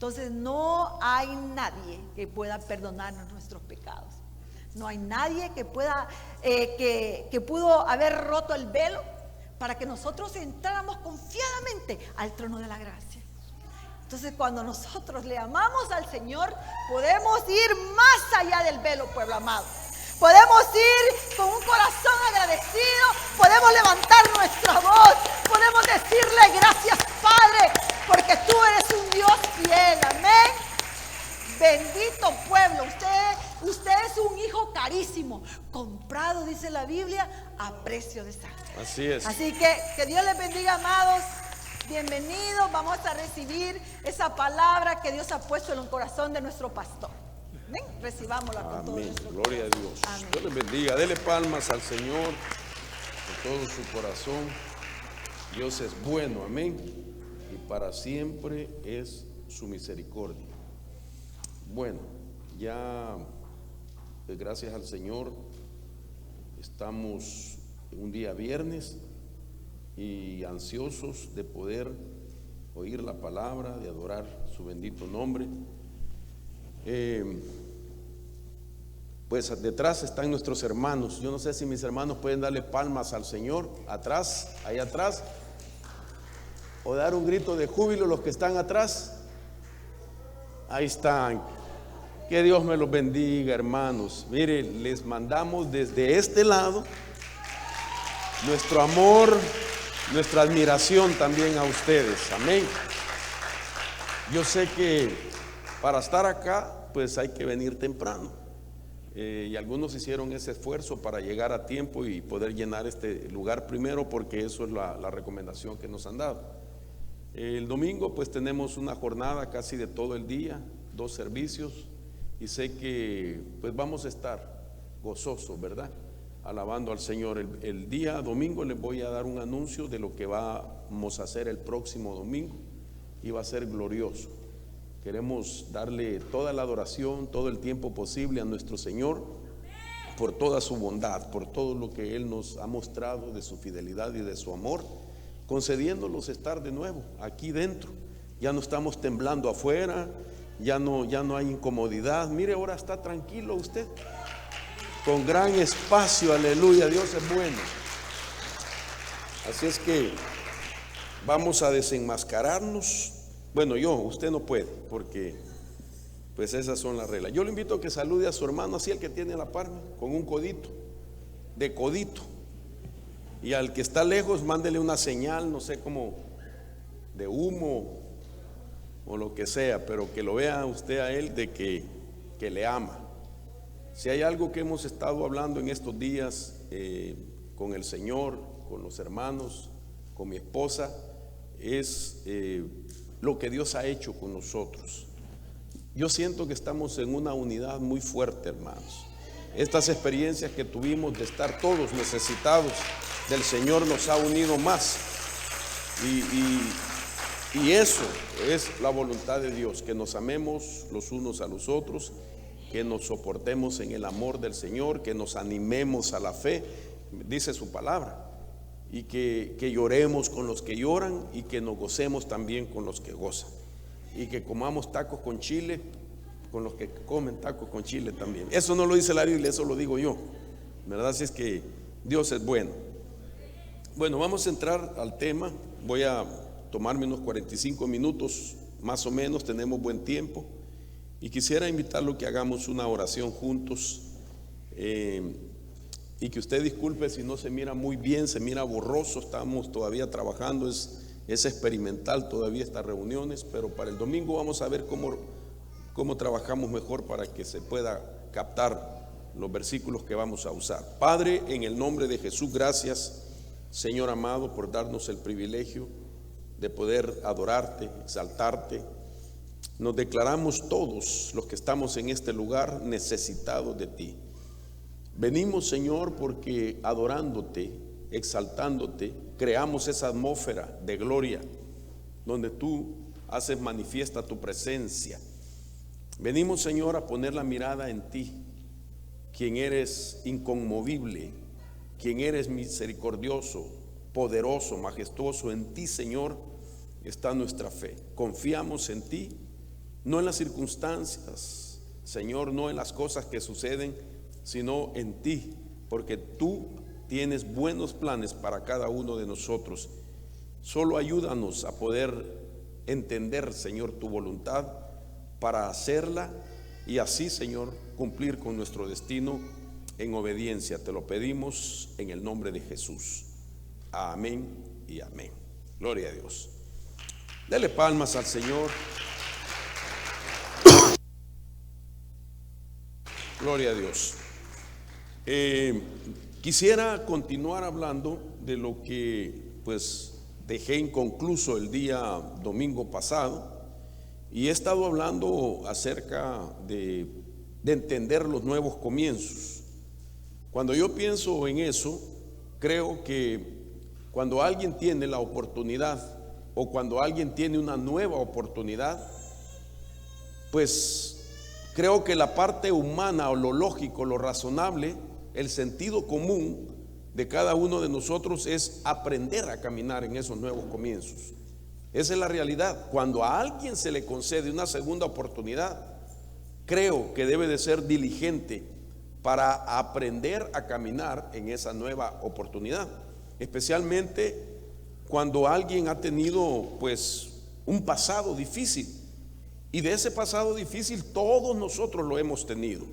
Entonces no hay nadie que pueda perdonarnos nuestros pecados. No hay nadie que pueda, que pudo haber roto el velo para que nosotros entráramos confiadamente al trono de la gracia. Entonces cuando nosotros le amamos al Señor, podemos ir más allá del velo, pueblo amado. Podemos ir con un corazón agradecido, podemos levantar nuestra voz, podemos decirle gracias, Padre, porque tú eres un Dios fiel, amén. Bendito pueblo, usted es un hijo carísimo, comprado, dice la Biblia, a precio de sangre. Así es. Así que Dios les bendiga, amados. Bienvenidos, vamos a recibir esa palabra que Dios ha puesto en el corazón de nuestro pastor. Ven, recibámosla con todo Amén. nuestro Gloria a corazón. Dios. Amén. Dios les bendiga. Dele palmas al Señor con todo su corazón. Dios es bueno, amén. Y para siempre es su misericordia. Bueno, ya gracias al Señor estamos en un día viernes y ansiosos de poder oír la palabra, de adorar su bendito nombre. Pues detrás están nuestros hermanos. Yo no sé si mis hermanos pueden darle palmas al Señor atrás, ahí atrás, o dar un grito de júbilo los que están atrás. Ahí están. Que Dios me los bendiga, hermanos. Mire, les mandamos desde este lado nuestro amor, nuestra admiración también a ustedes. Amén. Yo sé que para estar acá, pues hay que venir temprano. Y algunos hicieron ese esfuerzo para llegar a tiempo y poder llenar este lugar primero, porque eso es la recomendación que nos han dado. El domingo pues tenemos una jornada casi de todo el día, 2 servicios, y sé que pues vamos a estar gozosos, ¿verdad? Alabando al Señor. El día domingo les voy a dar un anuncio de lo que vamos a hacer el próximo domingo, y va a ser glorioso. Queremos darle toda la adoración, todo el tiempo posible a nuestro Señor por toda su bondad, por todo lo que Él nos ha mostrado de su fidelidad y de su amor, concediéndolos estar de nuevo aquí dentro. Ya no estamos temblando afuera, ya no hay incomodidad. Mire, ahora está tranquilo usted, con gran espacio, aleluya, Dios es bueno. Así es que vamos a desenmascararnos. Bueno, usted no puede, porque pues esas son las reglas. Yo le invito a que salude a su hermano, así el que tiene la par, con un codito, de codito. Y al que está lejos, mándele una señal, no sé, como de humo o lo que sea, pero que lo vea usted a él de que le ama. Si hay algo que hemos estado hablando en estos días con el Señor, con los hermanos, con mi esposa, es lo que Dios ha hecho con nosotros. Yo siento que estamos en una unidad muy fuerte, hermanos. Estas experiencias que tuvimos de estar todos necesitados del Señor nos ha unido más. Y eso es la voluntad de Dios, que nos amemos los unos a los otros, que nos soportemos en el amor del Señor, que nos animemos a la fe, dice su palabra, y que lloremos con los que lloran y que nos gocemos también con los que gozan, y que comamos tacos con chile con los que comen tacos con chile también. Eso no lo dice la Biblia, eso lo digo yo, ¿verdad? Así es que Dios es bueno. Bueno, vamos a entrar al tema. Voy a tomarme unos 45 minutos más o menos, tenemos buen tiempo, y quisiera invitarlo a que hagamos una oración juntos, y que usted disculpe si no se mira muy bien, se mira borroso, estamos todavía trabajando, es experimental todavía estas reuniones, pero para el domingo vamos a ver cómo trabajamos mejor para que se pueda captar los versículos que vamos a usar. Padre, en el nombre de Jesús, gracias, Señor amado, por darnos el privilegio de poder adorarte, exaltarte. Nos declaramos todos los que estamos en este lugar necesitados de ti. Venimos, Señor, porque adorándote, exaltándote, creamos esa atmósfera de gloria donde tú haces manifiesta tu presencia. Venimos, Señor, a poner la mirada en ti, quien eres inconmovible, quien eres misericordioso, poderoso, majestuoso. En ti, Señor, está nuestra fe. Confiamos en ti no en las circunstancias, Señor, no en las cosas que suceden, sino en ti, porque tú tienes buenos planes para cada uno de nosotros. Solo ayúdanos a poder entender, Señor, tu voluntad para hacerla y así, Señor, cumplir con nuestro destino en obediencia. Te lo pedimos en el nombre de Jesús. Amén y amén. Gloria a Dios. Dele palmas al Señor. Gloria a Dios. Quisiera continuar hablando de lo que pues dejé inconcluso el día domingo pasado, y he estado hablando acerca de entender los nuevos comienzos. Cuando yo pienso en eso, creo que cuando alguien tiene la oportunidad o cuando alguien tiene una nueva oportunidad, pues creo que la parte humana o lo lógico, lo razonable, el sentido común de cada uno de nosotros es aprender a caminar en esos nuevos comienzos. Esa es la realidad. Cuando a alguien se le concede una segunda oportunidad, creo que debe de ser diligente para aprender a caminar en esa nueva oportunidad, especialmente cuando alguien ha tenido pues un pasado difícil, y de ese pasado difícil todos nosotros lo hemos tenido,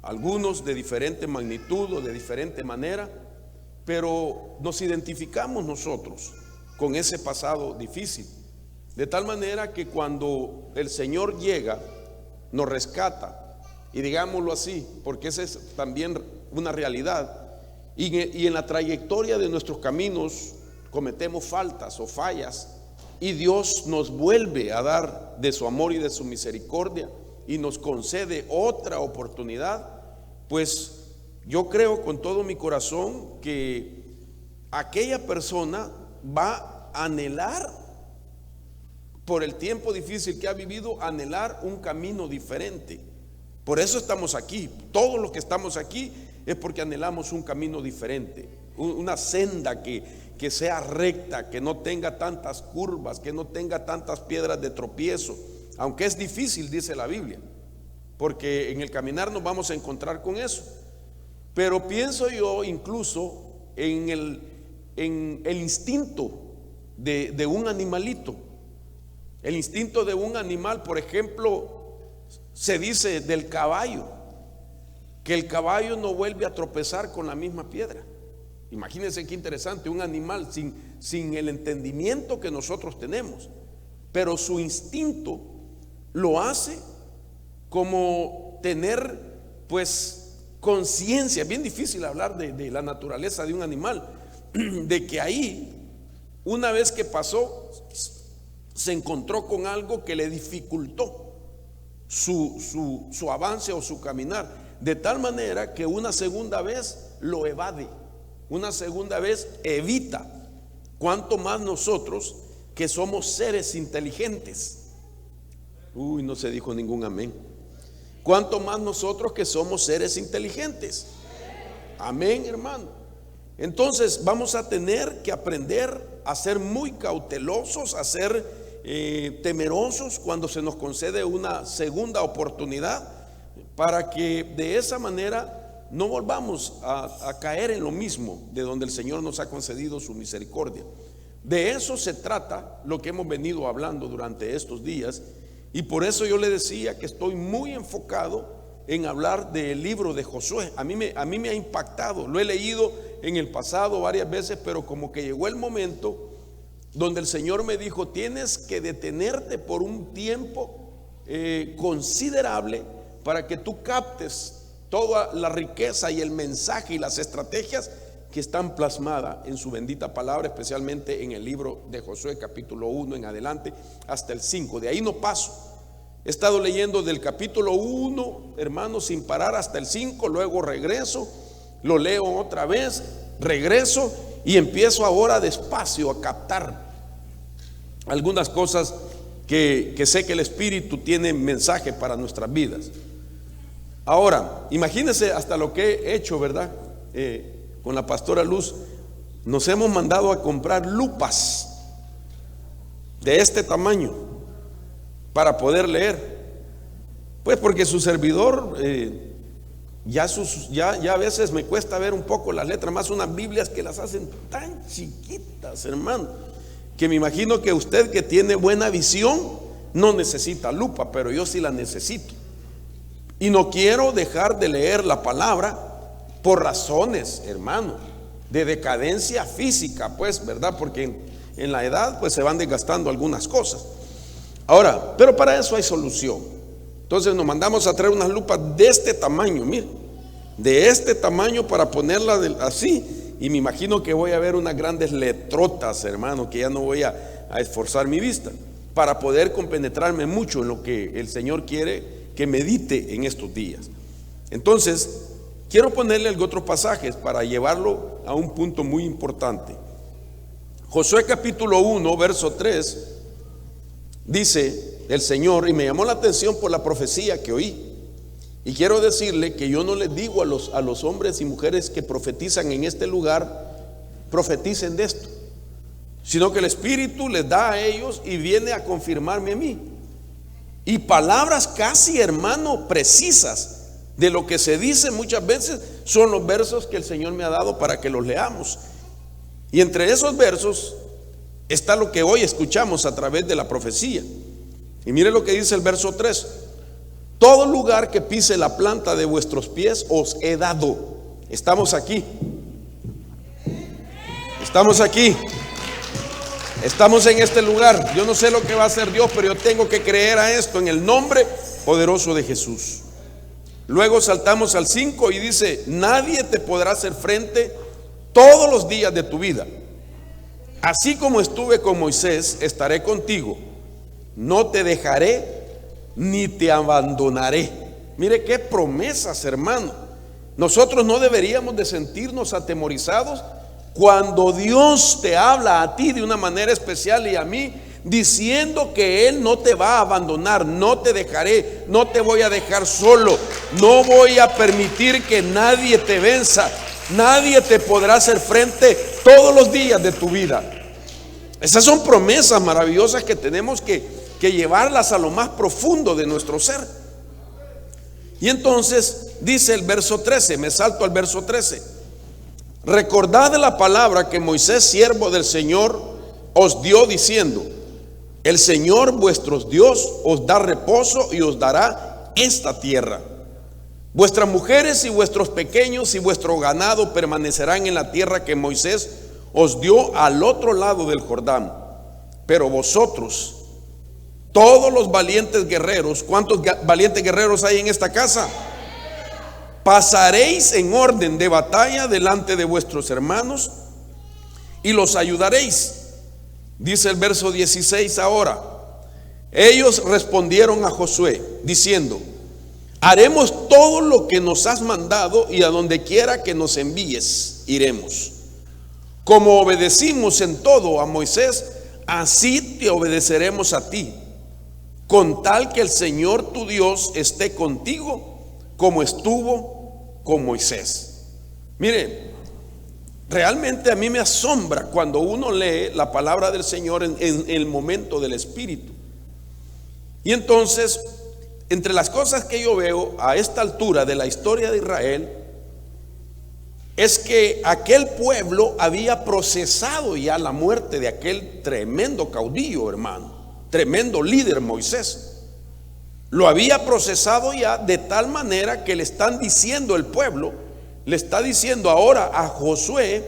algunos de diferente magnitud o de diferente manera, pero nos identificamos nosotros con ese pasado difícil, de tal manera que cuando el Señor llega, nos rescata, y digámoslo así, porque esa es también una realidad, y en la trayectoria de nuestros caminos cometemos faltas o fallas, y Dios nos vuelve a dar de su amor y de su misericordia y nos concede otra oportunidad. Pues yo creo con todo mi corazón que aquella persona va a anhelar, por el tiempo difícil que ha vivido, anhelar un camino diferente. Por eso estamos aquí. Todos los que estamos aquí es porque anhelamos un camino diferente, una senda que sea recta, que no tenga tantas curvas, que no tenga tantas piedras de tropiezo, aunque es difícil, dice la Biblia, porque en el caminar nos vamos a encontrar con eso. Pero pienso yo incluso en el instinto de un animalito. El instinto de un animal, por ejemplo, se dice del caballo, que el caballo no vuelve a tropezar con la misma piedra. Imagínense qué interesante, un animal sin el entendimiento que nosotros tenemos, pero su instinto lo hace como tener pues conciencia. Es bien difícil hablar de la naturaleza de un animal, de que ahí, una vez que pasó, se encontró con algo que le dificultó su avance o su caminar, de tal manera que una segunda vez lo evade, una segunda vez evita. Cuanto más nosotros que somos seres inteligentes. No se dijo ningún amén. Cuanto más nosotros que somos seres inteligentes. Amén, hermano. Entonces vamos a tener que aprender a ser muy cautelosos, a ser temerosos cuando se nos concede una segunda oportunidad, para que de esa manera no volvamos a caer en lo mismo de donde el Señor nos ha concedido su misericordia. De eso se trata lo que hemos venido hablando durante estos días, y por eso yo le decía que estoy muy enfocado en hablar del libro de Josué. A mí me ha impactado, lo he leído en el pasado varias veces, pero como que llegó el momento donde el Señor me dijo: tienes que detenerte por un tiempo considerable para que tú captes toda la riqueza y el mensaje y las estrategias que están plasmadas en su bendita palabra, especialmente en el libro de Josué, capítulo 1 en adelante hasta el 5. De ahí no paso. He estado leyendo del capítulo 1, hermanos, sin parar hasta el 5, luego regreso, lo leo otra vez, regreso y empiezo ahora despacio a captar algunas cosas que sé que el Espíritu tiene mensaje para nuestras vidas. Ahora, imagínense hasta lo que he hecho, ¿verdad? Con la pastora Luz, nos hemos mandado a comprar lupas de este tamaño para poder leer. Pues porque su servidor, ya a veces me cuesta ver un poco las letras, más unas Biblias que las hacen tan chiquitas, hermano, que me imagino que usted que tiene buena visión no necesita lupa, pero yo sí la necesito. Y no quiero dejar de leer la palabra por razones, hermano, de decadencia física, pues, ¿verdad? Porque en la edad pues se van desgastando algunas cosas. Ahora, pero para eso hay solución. Entonces nos mandamos a traer unas lupas de este tamaño, mire, de este tamaño, para ponerla así. Y me imagino que voy a ver unas grandes letrotas, hermano, que ya no voy a esforzar mi vista, para poder compenetrarme mucho en lo que el Señor quiere que medite en estos días. Entonces, quiero ponerle otros pasajes para llevarlo a un punto muy importante. Josué capítulo 1, verso 3, dice el Señor, y me llamó la atención por la profecía que oí. Y quiero decirle que yo no les digo a los hombres y mujeres que profetizan en este lugar, profeticen de esto, sino que el Espíritu les da a ellos y viene a confirmarme a mí. Y palabras casi, hermano, precisas de lo que se dice muchas veces son los versos que el Señor me ha dado para que los leamos. Y entre esos versos está lo que hoy escuchamos a través de la profecía. Y mire lo que dice el verso 3: todo lugar que pise la planta de vuestros pies os he dado. Estamos aquí. Estamos aquí. Estamos en este lugar. Yo no sé lo que va a hacer Dios, pero yo tengo que creer a esto en el nombre poderoso de Jesús. Luego saltamos al 5 y dice: nadie te podrá hacer frente todos los días de tu vida. Así como estuve con Moisés, estaré contigo. No te dejaré ni te abandonaré. Mire qué promesas, hermano. Nosotros no deberíamos de sentirnos atemorizados cuando Dios te habla a ti de una manera especial y a mí, diciendo que Él no te va a abandonar, no te dejaré, no te voy a dejar solo, no voy a permitir que nadie te venza, nadie te podrá hacer frente todos los días de tu vida. Esas son promesas maravillosas que tenemos que llevarlas a lo más profundo de nuestro ser. Y entonces dice el verso 13, me salto al verso 13: recordad la palabra que Moisés, siervo del Señor, os dio diciendo: el Señor vuestro Dios os da reposo y os dará esta tierra. Vuestras mujeres y vuestros pequeños y vuestro ganado permanecerán en la tierra que Moisés os dio al otro lado del Jordán. Pero vosotros, todos los valientes guerreros, ¿cuántos valientes guerreros hay en esta casa? Pasaréis en orden de batalla delante de vuestros hermanos y los ayudaréis. Dice el verso 16 ahora: ellos respondieron a Josué diciendo: haremos todo lo que nos has mandado y a donde quiera que nos envíes, iremos. Como obedecimos en todo a Moisés, así te obedeceremos a ti, con tal que el Señor tu Dios esté contigo como estuvo con Moisés. Mire, realmente a mí me asombra cuando uno lee la palabra del Señor en el momento del Espíritu. Y entonces, entre las cosas que yo veo a esta altura de la historia de Israel, es que aquel pueblo había procesado ya la muerte de aquel tremendo caudillo, hermano, tremendo líder Moisés. Lo había procesado ya de tal manera que le están diciendo el pueblo, le está diciendo ahora a Josué: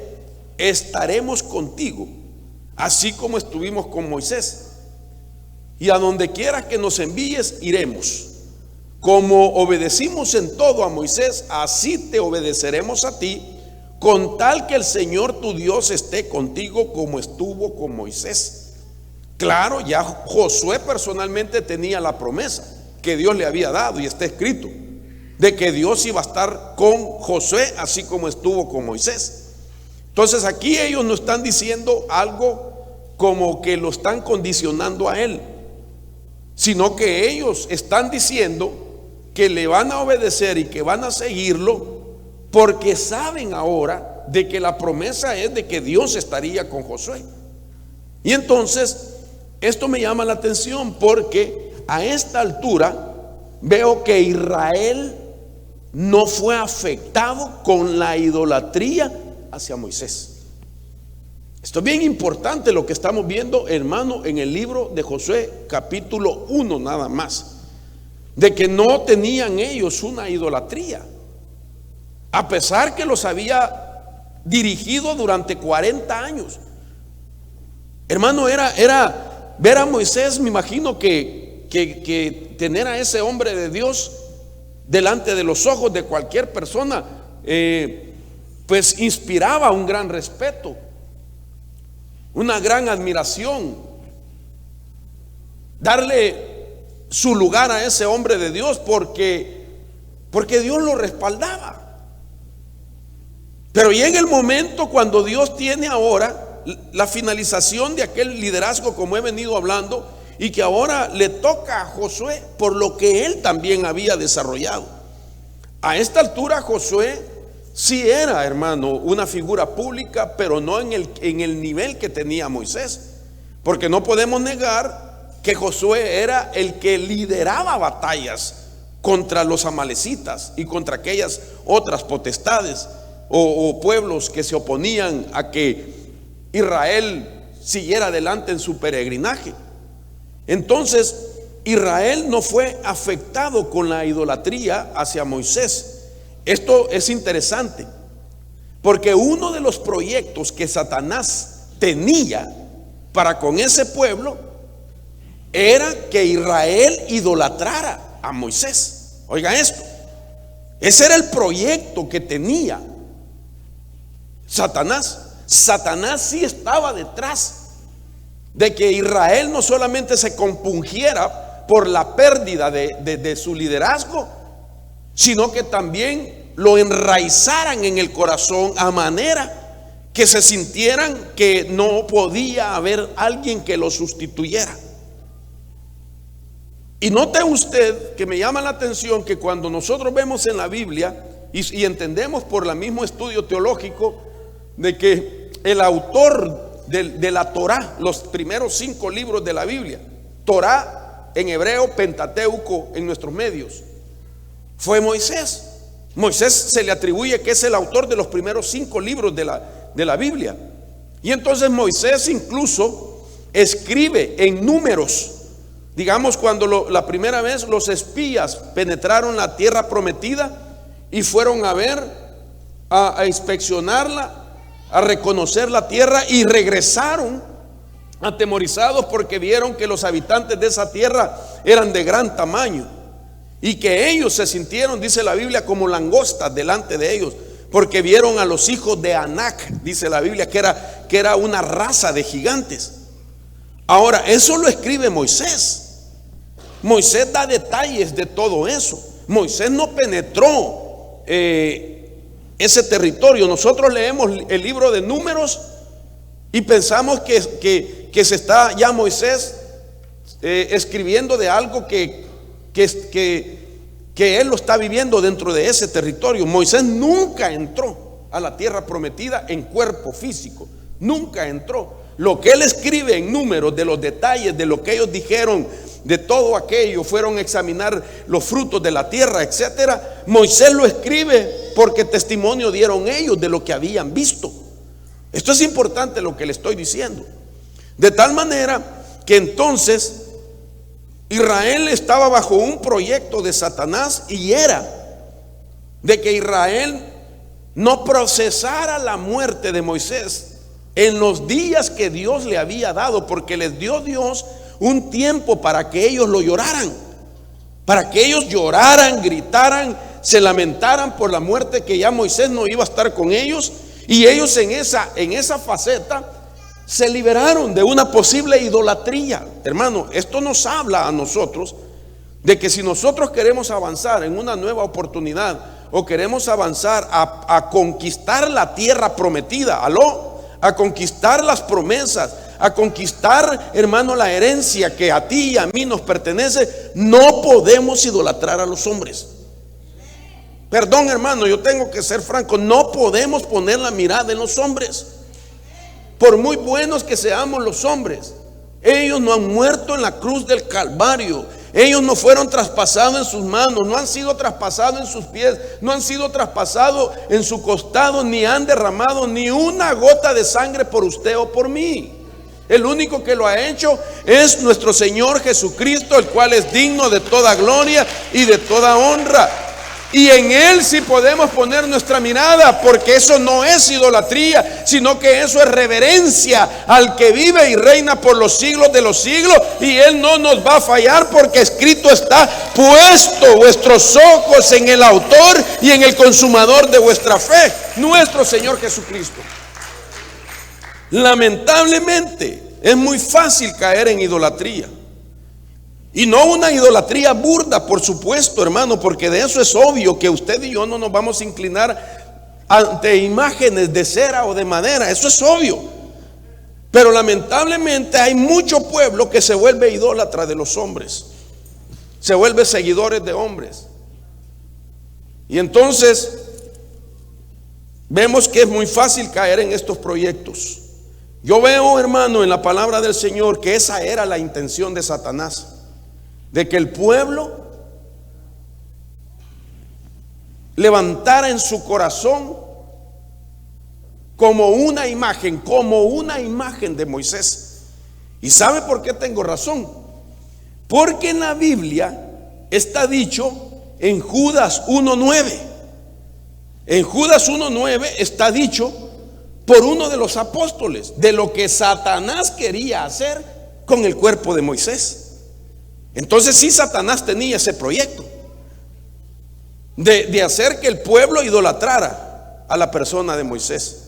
estaremos contigo, así como estuvimos con Moisés, y a donde quiera que nos envíes, iremos. Como obedecimos en todo a Moisés, así te obedeceremos a ti, con tal que el Señor tu Dios esté contigo como estuvo con Moisés. Claro, ya Josué personalmente tenía la promesa que Dios le había dado, y está escrito de que Dios iba a estar con Josué así como estuvo con Moisés. Entonces aquí ellos no están diciendo algo como que lo están condicionando a él, sino que ellos están diciendo que le van a obedecer y que van a seguirlo, porque saben ahora de que la promesa es de que Dios estaría con Josué. Y entonces esto me llama la atención, porque a esta altura veo que Israel no fue afectado con la idolatría hacia Moisés. Esto es bien importante lo que estamos viendo, hermano, en el libro de Josué, capítulo 1 nada más, de que no tenían ellos una idolatría, a pesar que los había dirigido durante 40 años. Hermano, era ver a Moisés, me imagino que tener a ese hombre de Dios delante de los ojos de cualquier persona, pues inspiraba un gran respeto, una gran admiración. Darle su lugar a ese hombre de Dios porque Dios lo respaldaba. Pero llega el momento cuando Dios tiene ahora la finalización de aquel liderazgo, como he venido hablando, y que ahora le toca a Josué por lo que él también había desarrollado. A esta altura Josué sí era, hermano, una figura pública, pero no en el nivel que tenía Moisés, porque no podemos negar que Josué era el que lideraba batallas contra los amalecitas y contra aquellas otras potestades o pueblos que se oponían a que Israel siguiera adelante en su peregrinaje. Entonces Israel no fue afectado con la idolatría hacia Moisés. Esto es interesante, porque uno de los proyectos que Satanás tenía para con ese pueblo era que Israel idolatrara a Moisés. Oiga esto, ese era el proyecto que tenía Satanás. Satanás sí estaba detrás de que Israel no solamente se compungiera por la pérdida de su liderazgo, sino que también lo enraizaran en el corazón a manera que se sintieran que no podía haber alguien que lo sustituyera. Y note usted que me llama la atención que cuando nosotros vemos en la Biblia y entendemos por el mismo estudio teológico de que el autor de la Torá, los primeros 5 libros de la Biblia, Torá en hebreo, Pentateuco en nuestros medios, fue Moisés. Moisés se le atribuye que es el autor de los primeros 5 libros de la Biblia. Y entonces Moisés incluso escribe en números. Digamos, cuando la primera vez los espías penetraron la tierra prometida y fueron a ver, a inspeccionarla, a reconocer la tierra, y regresaron atemorizados porque vieron que los habitantes de esa tierra eran de gran tamaño y que ellos se sintieron, dice la Biblia, como langostas delante de ellos, porque vieron a los hijos de Anac, dice la Biblia, que era una raza de gigantes. Ahora, eso lo escribe Moisés. Moisés da detalles de todo eso. Moisés no penetró ese territorio. Nosotros leemos el libro de Números y pensamos que se está ya Moisés escribiendo de algo que él lo está viviendo dentro de ese territorio. Moisés nunca entró a la tierra prometida en cuerpo físico, nunca entró. Lo que él escribe en Números, de los detalles de lo que ellos dijeron, de todo aquello, fueron a examinar los frutos de la tierra, etcétera. Moisés lo escribe porque testimonio dieron ellos de lo que habían visto. Esto es importante lo que le estoy diciendo. De tal manera que entonces Israel estaba bajo un proyecto de Satanás, y era de que Israel no procesara la muerte de Moisés en los días que Dios le había dado, porque les dio Dios un tiempo para que ellos lo lloraran, para que ellos lloraran, gritaran, se lamentaran por la muerte, que ya Moisés no iba a estar con ellos. Y ellos en esa faceta se liberaron de una posible idolatría. Hermano, esto nos habla a nosotros de que si nosotros queremos avanzar en una nueva oportunidad, o queremos avanzar a conquistar la tierra prometida, a conquistar las promesas, a conquistar, hermano, la herencia que a ti y a mí nos pertenece, no podemos idolatrar a los hombres. Perdón, hermano, yo tengo que ser franco, no podemos poner la mirada en los hombres. Por muy buenos que seamos los hombres, ellos no han muerto en la cruz del Calvario. Ellos no fueron traspasados en sus manos, no han sido traspasados en sus pies, no han sido traspasados en su costado, ni han derramado ni una gota de sangre por usted o por mí. El único que lo ha hecho es nuestro Señor Jesucristo, el cual es digno de toda gloria y de toda honra. Y en Él sí podemos poner nuestra mirada, porque eso no es idolatría, sino que eso es reverencia al que vive y reina por los siglos de los siglos. Y Él no nos va a fallar, porque escrito está: puesto vuestros ojos en el autor y en el consumador de vuestra fe, nuestro Señor Jesucristo. Lamentablemente es muy fácil caer en idolatría. Y no una idolatría burda, por supuesto, hermano, porque de eso es obvio que usted y yo no nos vamos a inclinar ante imágenes de cera o de madera. Eso es obvio. Pero lamentablemente hay mucho pueblo que se vuelve idólatra de los hombres, se vuelve seguidores de hombres. Y entonces vemos que es muy fácil caer en estos proyectos. Yo veo, hermano, en la palabra del Señor que esa era la intención de Satanás, de que el pueblo levantara en su corazón como una imagen de Moisés. ¿Y sabe por qué tengo razón? Porque en la Biblia está dicho en Judas 1:9. En Judas 1:9 está dicho por uno de los apóstoles de lo que Satanás quería hacer con el cuerpo de Moisés. Entonces sí, Satanás tenía ese proyecto de hacer que el pueblo idolatrara a la persona de Moisés.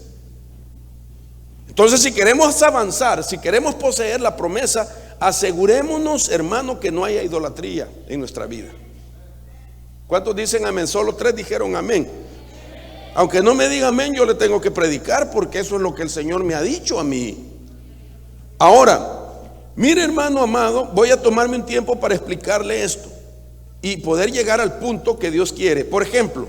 Entonces, si queremos avanzar, si queremos poseer la promesa, asegurémonos, hermano, que no haya idolatría en nuestra vida. ¿Cuántos dicen amén? Solo 3 dijeron amén. Aunque no me diga amén, yo le tengo que predicar, porque eso es lo que el Señor me ha dicho a mí. Ahora, mire, hermano amado, voy a tomarme un tiempo para explicarle esto y poder llegar al punto que Dios quiere. Por ejemplo,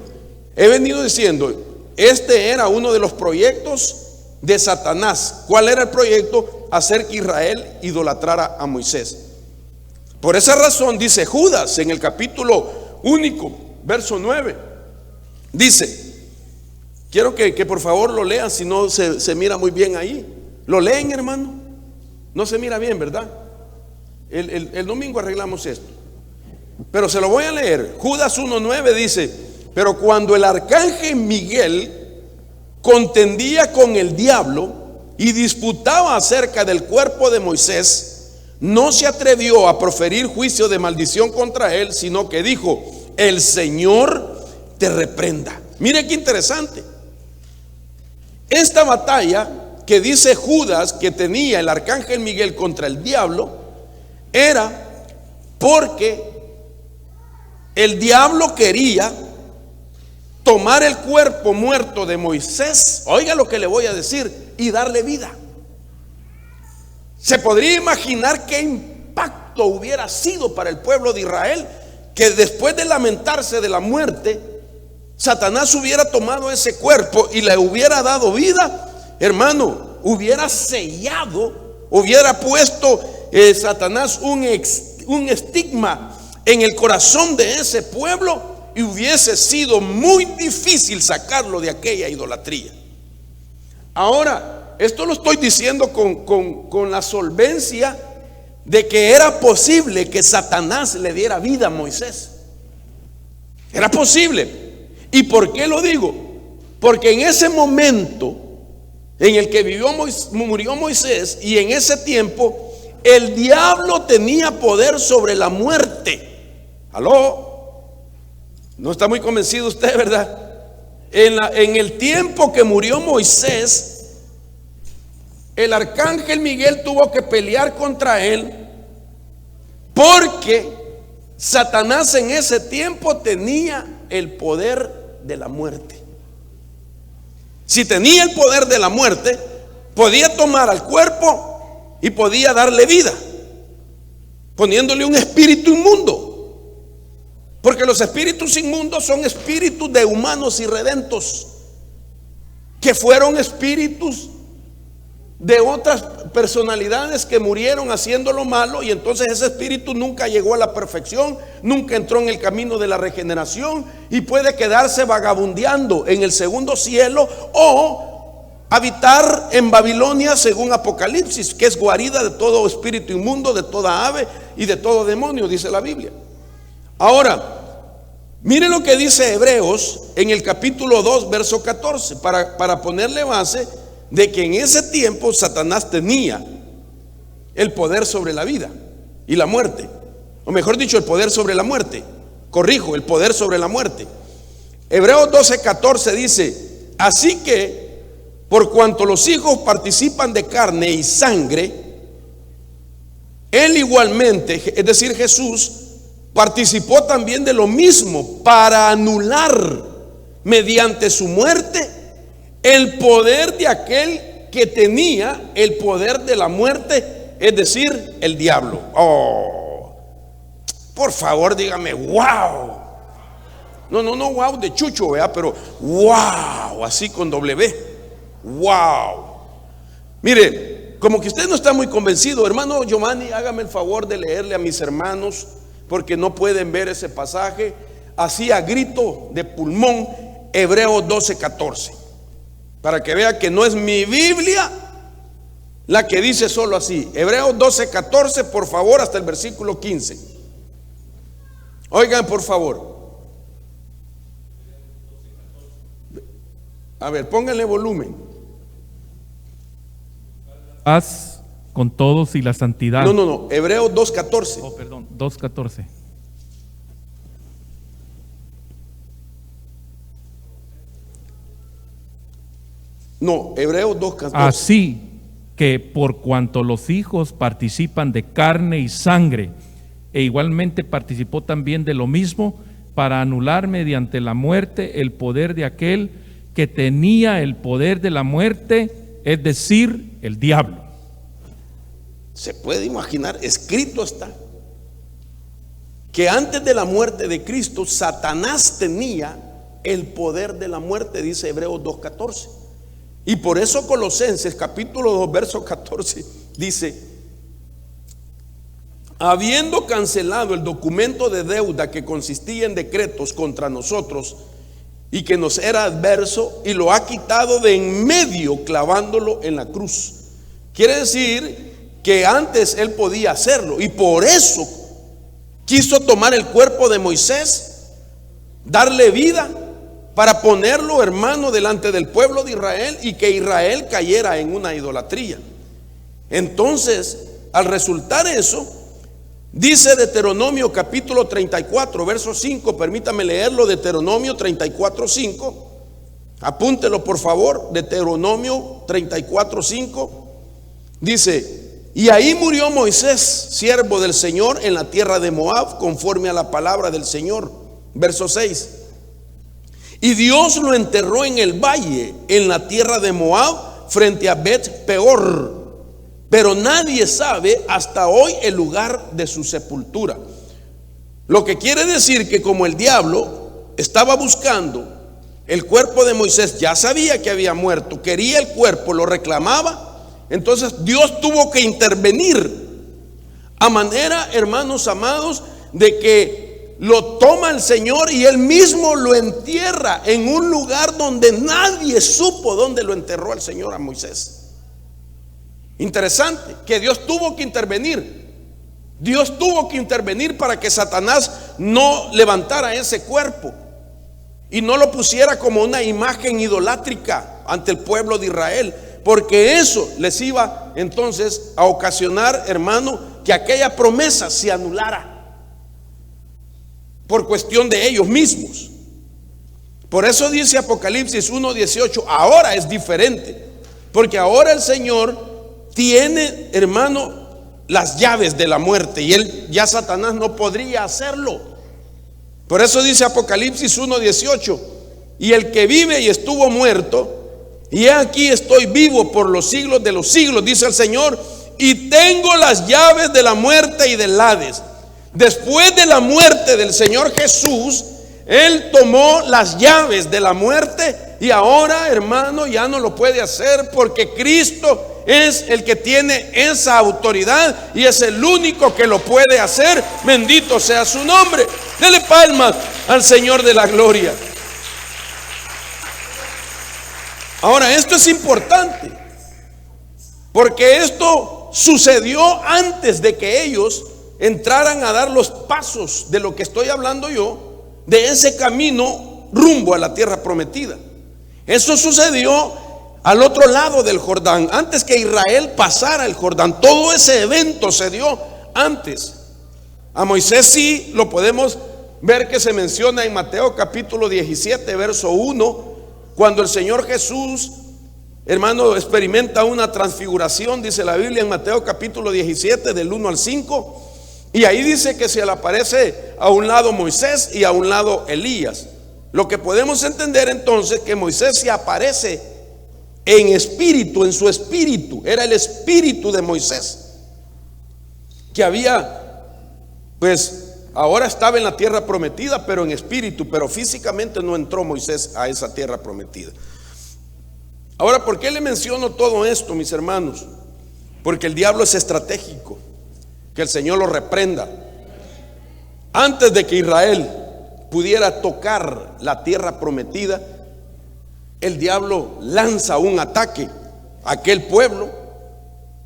he venido diciendo, este era uno de los proyectos de Satanás. ¿Cuál era el proyecto? Hacer que Israel idolatrara a Moisés. Por esa razón dice Judas en el capítulo único, verso 9, dice, quiero que por favor lo lean, si no se mira muy bien ahí. ¿Lo leen, hermano? No se mira bien, ¿verdad? El domingo arreglamos esto, pero se lo voy a leer. Judas 1:9 dice: pero cuando el arcángel Miguel contendía con el diablo y disputaba acerca del cuerpo de Moisés, no se atrevió a proferir juicio de maldición contra él, sino que dijo: el Señor te reprenda. Mire qué interesante. Esta batalla que dice Judas que tenía el arcángel Miguel contra el diablo era porque el diablo quería tomar el cuerpo muerto de Moisés, oiga lo que le voy a decir, y darle vida. Se podría imaginar qué impacto hubiera sido para el pueblo de Israel que después de lamentarse de la muerte, Satanás hubiera tomado ese cuerpo y le hubiera dado vida. Hermano, hubiera sellado, hubiera puesto Satanás un estigma en el corazón de ese pueblo, y hubiese sido muy difícil sacarlo de aquella idolatría. Ahora, esto lo estoy diciendo con la solvencia de que era posible que Satanás le diera vida a Moisés. Era posible. ¿Y por qué lo digo? Porque en ese momento en el que murió Moisés, y en ese tiempo el diablo tenía poder sobre la muerte. ¿Aló? No está muy convencido usted, ¿verdad? En el tiempo que murió Moisés, el arcángel Miguel tuvo que pelear contra él, porque Satanás en ese tiempo tenía el poder de la muerte. Si tenía el poder de la muerte, podía tomar al cuerpo y podía darle vida, poniéndole un espíritu inmundo. Porque los espíritus inmundos son espíritus de humanos irredentos, que fueron espíritus de otras personalidades que murieron haciendo lo malo, y entonces ese espíritu nunca llegó a la perfección, nunca entró en el camino de la regeneración y puede quedarse vagabundeando en el segundo cielo o habitar en Babilonia según Apocalipsis, que es guarida de todo espíritu inmundo, de toda ave y de todo demonio, dice la Biblia. Ahora, mire lo que dice Hebreos en el capítulo 2, verso 14, para ponerle base de que en ese tiempo Satanás tenía el poder sobre la vida y la muerte, o mejor dicho, el poder sobre la muerte. Corrijo, el poder sobre la muerte. Hebreos 12:14 dice: así que por cuanto los hijos participan de carne y sangre, él igualmente, es decir, Jesús, participó también de lo mismo para anular mediante su muerte el poder de aquel que tenía el poder de la muerte, es decir, el diablo. Oh, por favor, dígame wow. No wow de chucho, ¿verdad? Pero wow, así con W. Wow. Mire, como que usted no está muy convencido, hermano Giovanni, hágame el favor de leerle a mis hermanos, porque no pueden ver ese pasaje, así a grito de pulmón, Hebreos 12:14. Para que vea que no es mi Biblia la que dice solo así. Hebreos 12:14, por favor, hasta el versículo 15. Oigan, por favor. A ver, pónganle volumen. Paz con todos y la santidad. No. Hebreos 2:14. Oh, perdón, 2:14. No, Hebreos 2:14. Así que por cuanto los hijos participan de carne y sangre, e igualmente participó también de lo mismo para anular mediante la muerte el poder de aquel que tenía el poder de la muerte, es decir, el diablo. Se puede imaginar, escrito está, que antes de la muerte de Cristo, Satanás tenía el poder de la muerte, dice Hebreos 2:14. Y por eso Colosenses capítulo 2 verso 14 dice: habiendo cancelado el documento de deuda que consistía en decretos contra nosotros y que nos era adverso, y lo ha quitado de en medio clavándolo en la cruz. Quiere decir que antes él podía hacerlo, y por eso quiso tomar el cuerpo de Moisés, darle vida, para ponerlo, hermano, delante del pueblo de Israel, y que Israel cayera en una idolatría. Entonces, al resultar eso, dice Deuteronomio capítulo 34 verso 5, permítame leerlo, Deuteronomio 34:5, apúntelo por favor, Deuteronomio 34:5, dice: y ahí murió Moisés, siervo del Señor, en la tierra de Moab, conforme a la palabra del Señor. Verso 6: y Dios lo enterró en el valle, en la tierra de Moab, frente a Bet Peor. Pero nadie sabe hasta hoy el lugar de su sepultura. Lo que quiere decir que como el diablo estaba buscando el cuerpo de Moisés, ya sabía que había muerto, quería el cuerpo, lo reclamaba, entonces Dios tuvo que intervenir a manera, hermanos amados, de que lo toma el Señor y él mismo lo entierra en un lugar donde nadie supo dónde lo enterró el Señor a Moisés. Interesante que Dios tuvo que intervenir. Dios tuvo que intervenir para que Satanás no levantara ese cuerpo y no lo pusiera como una imagen idolátrica ante el pueblo de Israel, porque eso les iba entonces a ocasionar, hermano, que aquella promesa se anulara por cuestión de ellos mismos. Por eso dice Apocalipsis 1:18, ahora es diferente, porque ahora el Señor tiene, hermano, las llaves de la muerte, y él, ya Satanás no podría hacerlo. Por eso dice Apocalipsis 1:18, y el que vive y estuvo muerto, y he aquí estoy vivo por los siglos de los siglos, dice el Señor, y tengo las llaves de la muerte y del Hades. Después de la muerte del Señor Jesús, él tomó las llaves de la muerte Y ahora, hermano, ya no lo puede hacer porque Cristo es el que tiene esa autoridad y es el único que lo puede hacer. Bendito sea su nombre. Dele palmas al Señor de la gloria. Ahora, esto es importante porque esto sucedió antes de que ellos entraran a dar los pasos de lo que estoy hablando yo, de ese camino rumbo a la tierra prometida. Eso sucedió al otro lado del Jordán, antes que Israel pasara el Jordán. Todo ese evento se dio antes. A Moisés sí lo podemos ver que se menciona en Mateo capítulo 17, verso 1, cuando el Señor Jesús, hermano, experimenta una transfiguración, dice la Biblia en Mateo capítulo 17, del 1 al 5, y ahí dice que se le aparece a un lado Moisés y a un lado Elías. Lo que podemos entender entonces que Moisés se aparece en espíritu, en su espíritu. Era el espíritu de Moisés que había, pues ahora estaba en la tierra prometida, pero en espíritu, pero físicamente no entró Moisés a esa tierra prometida. Ahora, ¿por qué le menciono todo esto, mis hermanos? Porque el diablo es estratégico. Que el Señor lo reprenda. Antes de que Israel pudiera tocar la tierra prometida, el diablo lanza un ataque a aquel pueblo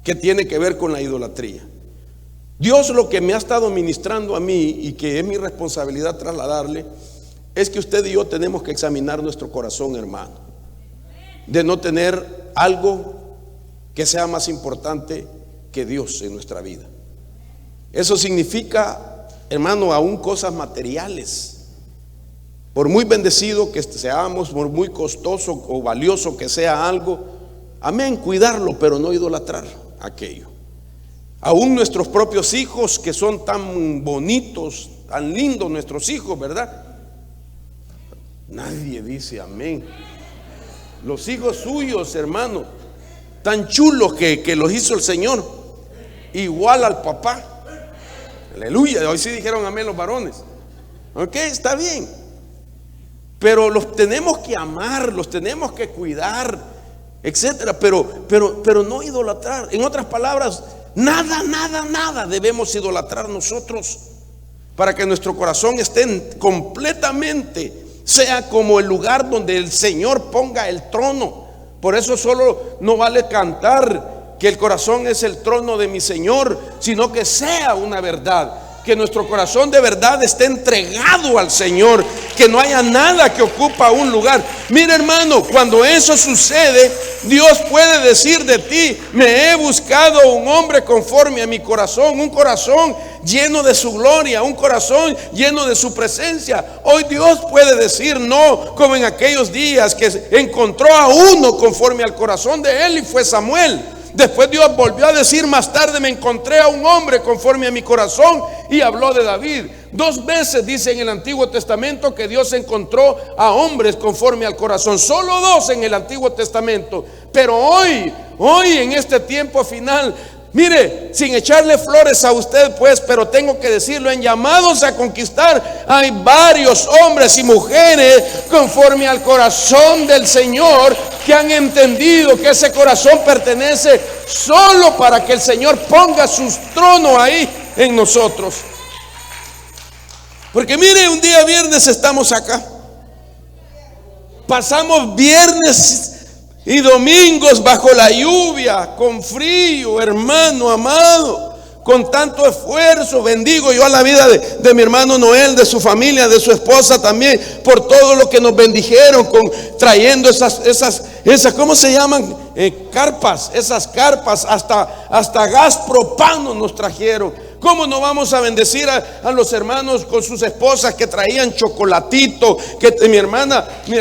que tiene que ver con la idolatría. Dios lo que me ha estado ministrando a mí y que es mi responsabilidad trasladarle es que usted y yo tenemos que examinar nuestro corazón, hermano, de no tener algo que sea más importante que Dios en nuestra vida. Eso significa, hermano, aún cosas materiales. Por muy bendecido que seamos, por muy costoso o valioso que sea algo, amén, cuidarlo, pero no idolatrar aquello. Aún nuestros propios hijos, que son tan bonitos, tan lindos nuestros hijos, ¿verdad? Nadie dice amén. Los hijos suyos, hermano, tan chulos que los hizo el Señor, igual al papá. Aleluya, hoy sí dijeron amén los varones. Ok, está bien. Pero los tenemos que amar, los tenemos que cuidar, etcétera, pero no idolatrar. En otras palabras, nada debemos idolatrar nosotros, para que nuestro corazón esté completamente, sea como el lugar donde el Señor ponga el trono. Por eso solo no vale cantar que el corazón es el trono de mi Señor, sino que sea una verdad, que nuestro corazón de verdad esté entregado al Señor, que no haya nada que ocupa un lugar. Mira, hermano, cuando eso sucede, Dios puede decir de ti: me he buscado un hombre conforme a mi corazón, un corazón lleno de su gloria, un corazón lleno de su presencia. Hoy Dios puede decir no, como en aquellos días que encontró a uno conforme al corazón de él, y fue Samuel. Después Dios volvió a decir más tarde: me encontré a un hombre conforme a mi corazón, y habló de David. 2 veces dice en el Antiguo Testamento que Dios encontró a hombres conforme al corazón. Solo 2 en el Antiguo Testamento. Pero hoy en este tiempo final, mire, sin echarle flores a usted pues, pero tengo que decirlo, en llamados a conquistar hay varios hombres y mujeres conforme al corazón del Señor, que han entendido que ese corazón pertenece solo para que el Señor ponga su trono ahí en nosotros. Porque mire, un día viernes estamos acá, pasamos viernes y domingos bajo la lluvia, con frío, hermano amado, con tanto esfuerzo. Bendigo yo a la vida de mi hermano Noel, de su familia, de su esposa también, por todo lo que nos bendijeron trayendo esas ¿cómo se llaman? Carpas, esas carpas, hasta gas propano nos trajeron. ¿Cómo no vamos a bendecir a los hermanos con sus esposas que traían chocolatito? Que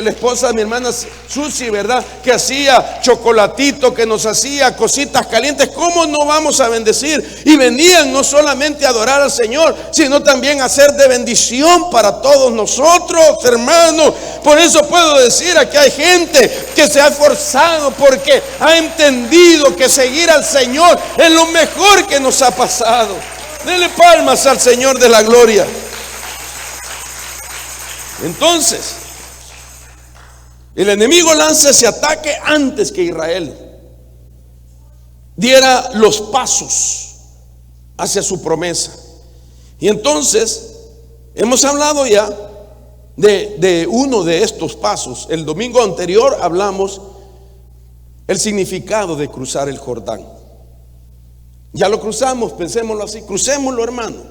la esposa de mi hermana Susi, ¿verdad? Que hacía chocolatito, que nos hacía cositas calientes. ¿Cómo no vamos a bendecir? Y venían no solamente a adorar al Señor, sino también a ser de bendición para todos nosotros, hermanos. Por eso puedo decir, aquí hay gente que se ha esforzado porque ha entendido que seguir al Señor es lo mejor que nos ha pasado. Dele palmas al Señor de la gloria. Entonces, El enemigo lanza ese ataque antes que Israel diera los pasos hacia su promesa. Y entonces hemos hablado ya de uno de estos pasos. El domingo anterior hablamos el significado de cruzar el Jordán. Ya lo cruzamos, pensémoslo así, crucémoslo, hermano,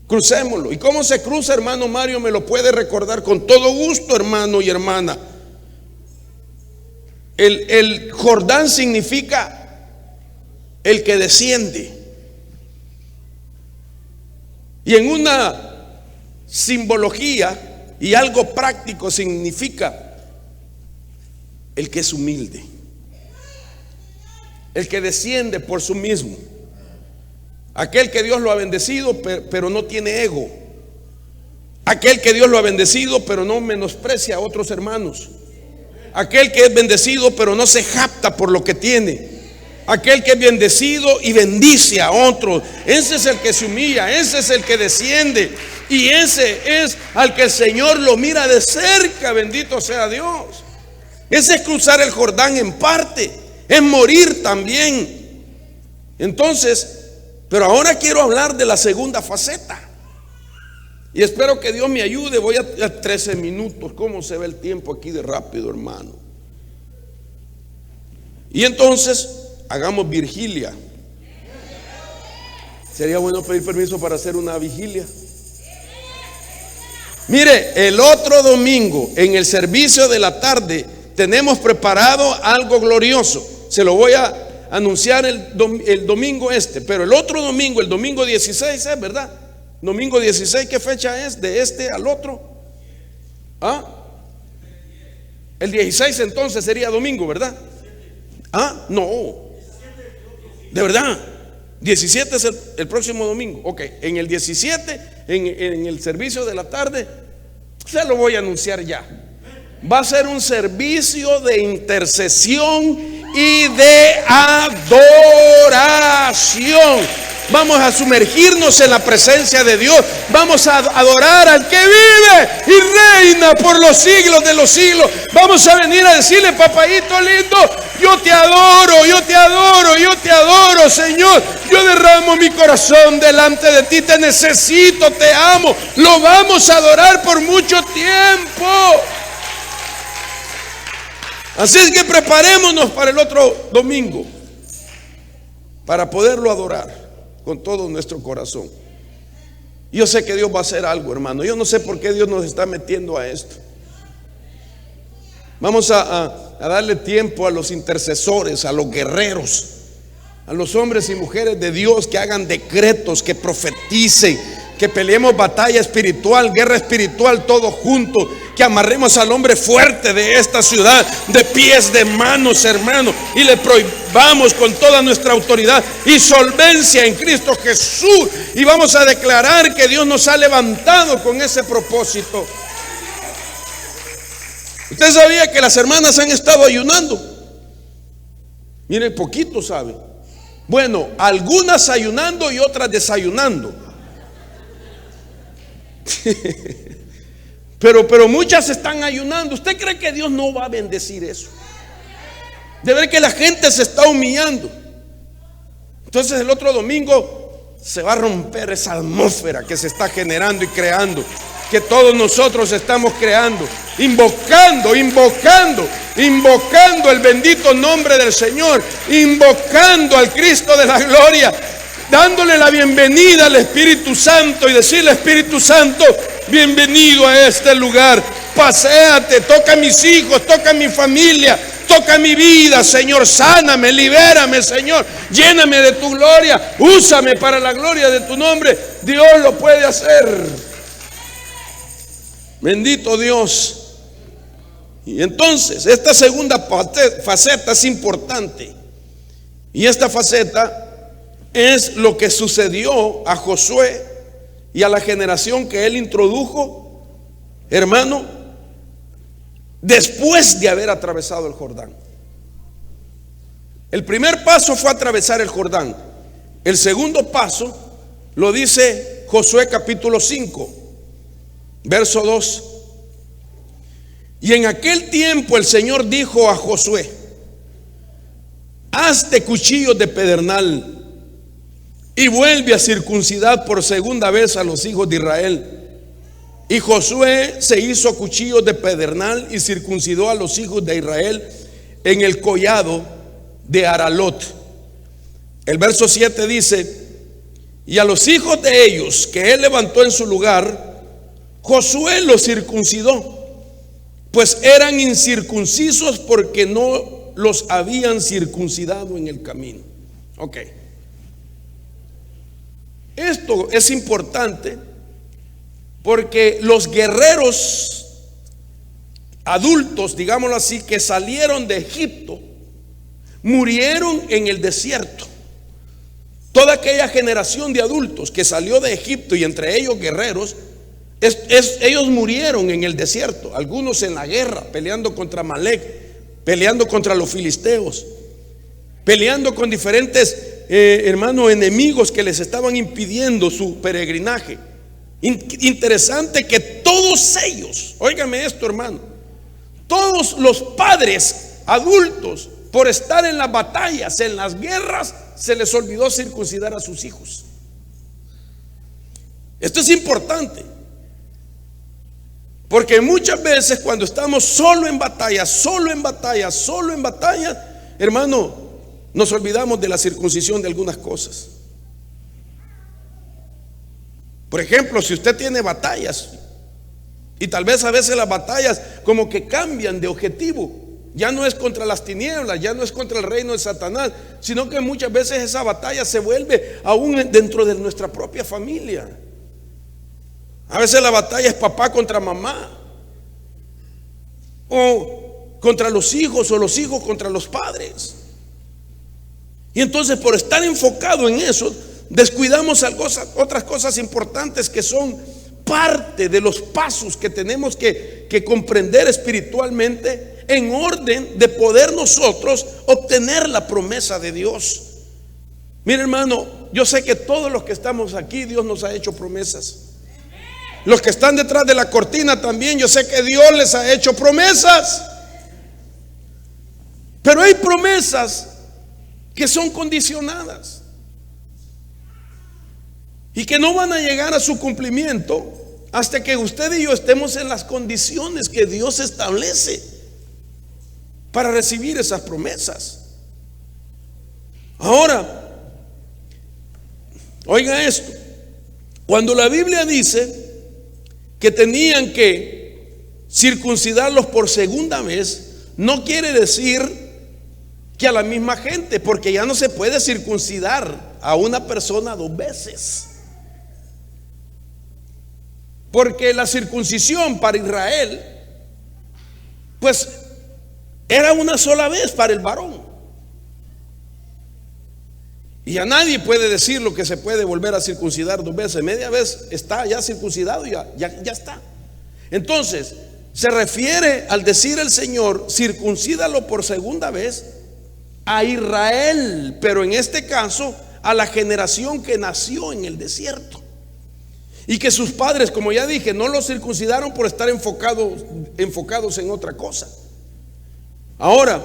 crucémoslo. ¿Y cómo se cruza, hermano Mario? Me lo puede recordar con todo gusto, hermano y hermana. El Jordán significa el que desciende. Y en una simbología y algo práctico significa el que es humilde, el que desciende por sí mismo, aquel que Dios lo ha bendecido pero no tiene ego, aquel que Dios lo ha bendecido pero no menosprecia a otros hermanos, aquel que es bendecido pero no se jacta por lo que tiene, aquel que es bendecido y bendice a otros. Ese es el que se humilla, ese es el que desciende, y ese es al que el Señor lo mira de cerca. Bendito sea Dios. Ese es cruzar el Jordán en parte, es morir también. Entonces, pero ahora quiero hablar de la segunda faceta, y espero que Dios me ayude. Voy a 13 minutos. ¿Cómo se ve el tiempo aquí de rápido, hermano? Y entonces hagamos vigilia. Sería bueno pedir permiso para hacer una vigilia. Mire, el otro domingo en el servicio de la tarde tenemos preparado algo glorioso. Se lo voy a anunciar el domingo pero el otro domingo, el domingo 16, ¿es verdad? Domingo 16, ¿qué fecha es de este al otro? ¿Ah? El 16 entonces sería domingo, ¿verdad? Ah, no. De verdad, 17 es el próximo domingo. Ok, en el 17, en el servicio de la tarde, se lo voy a anunciar ya. Va a ser un servicio de intercesión y de adoración. Vamos a sumergirnos en la presencia de Dios. Vamos a adorar al que vive y reina por los siglos de los siglos. Vamos a venir a decirle: papayito lindo, yo te adoro, yo te adoro, yo te adoro, Señor. Yo derramo mi corazón delante de ti, te necesito, te amo. Lo vamos a adorar por mucho tiempo. Así es que preparémonos para el otro domingo, para poderlo adorar con todo nuestro corazón. Yo sé que Dios va a hacer algo, hermano. Yo no sé por qué Dios nos está metiendo a esto. Vamos a darle tiempo a los intercesores, a los guerreros, a los hombres y mujeres de Dios que hagan decretos, que profeticen, que peleemos batalla espiritual, guerra espiritual, todos juntos, que amarremos al hombre fuerte de esta ciudad de pies, de manos, hermano, y le prohibamos con toda nuestra autoridad y solvencia en Cristo Jesús, y vamos a declarar que Dios nos ha levantado con ese propósito. Usted sabía que las hermanas han estado ayunando. Mire, poquito sabe. Bueno, algunas ayunando y otras desayunando. Pero muchas están ayunando. ¿Usted cree que Dios no va a bendecir eso? De ver que la gente se está humillando. Entonces el otro domingo se va a romper esa atmósfera que se está generando y creando, que todos nosotros estamos creando, invocando el bendito nombre del Señor, invocando al Cristo de la gloria, dándole la bienvenida al Espíritu Santo y decirle: Espíritu Santo, bienvenido a este lugar. Paséate, toca a mis hijos, toca a mi familia, toca mi vida, Señor. Sáname, libérame, Señor. Lléname de tu gloria, úsame para la gloria de tu nombre. Dios lo puede hacer. Bendito Dios. Y entonces esta segunda faceta es importante. Y esta faceta es lo que sucedió a Josué y a la generación que él introdujo, hermano, después de haber atravesado el Jordán. El primer paso fue atravesar el Jordán. El segundo paso lo dice Josué capítulo 5, verso 2. Y en aquel tiempo el Señor dijo a Josué: hazte cuchillos de pedernal y vuelve a circuncidar por segunda vez a los hijos de Israel. Y Josué se hizo cuchillos de pedernal y circuncidó a los hijos de Israel en el collado de Aralot. El verso 7 dice: y a los hijos de ellos que él levantó en su lugar, Josué los circuncidó, pues eran incircuncisos porque no los habían circuncidado en el camino. Ok. Esto es importante porque los guerreros adultos, digámoslo así, que salieron de Egipto, murieron en el desierto. Toda aquella generación de adultos que salió de Egipto, y entre ellos guerreros, ellos murieron en el desierto. Algunos en la guerra, peleando contra Amalek, peleando contra los filisteos, peleando con diferentes enemigos que les estaban impidiendo su peregrinaje. Interesante que todos ellos, óigame esto, hermano, todos los padres adultos, por estar en las batallas, en las guerras, se les olvidó circuncidar a sus hijos. Esto es importante, porque muchas veces cuando estamos solo en batalla, hermano, nos olvidamos de la circuncisión de algunas cosas. Por ejemplo, si usted tiene batallas, y tal vez a veces las batallas como que cambian de objetivo, ya no es contra las tinieblas, ya no es contra el reino de Satanás, sino que muchas veces esa batalla se vuelve aún dentro de nuestra propia familia. A veces la batalla es papá contra mamá, o contra los hijos, o los hijos contra los padres. Y entonces, por estar enfocado en eso, descuidamos otras cosas importantes que son parte de los pasos que tenemos que comprender espiritualmente, en orden de poder nosotros obtener la promesa de Dios. Mire, hermano, yo sé que todos los que estamos aquí, Dios nos ha hecho promesas. Los que están detrás de la cortina también, yo sé que Dios les ha hecho promesas. Pero hay promesas que son condicionadas y que no van a llegar a su cumplimiento hasta que usted y yo estemos en las condiciones que Dios establece para recibir esas promesas. Ahora, oiga esto: cuando la Biblia dice que tenían que circuncidarlos por segunda vez, no quiere decir que a la misma gente, porque ya no se puede circuncidar a una persona dos veces. Porque la circuncisión para Israel, pues, era una sola vez para el varón. Y a nadie puede decir lo que se puede volver a circuncidar dos veces. Media vez está ya circuncidado, ya está. Entonces, se refiere al decir el Señor, circuncídalo por segunda vez, a Israel, pero en este caso a la generación que nació en el desierto, y que sus padres, como ya dije, no los circuncidaron por estar enfocados en otra cosa. Ahora,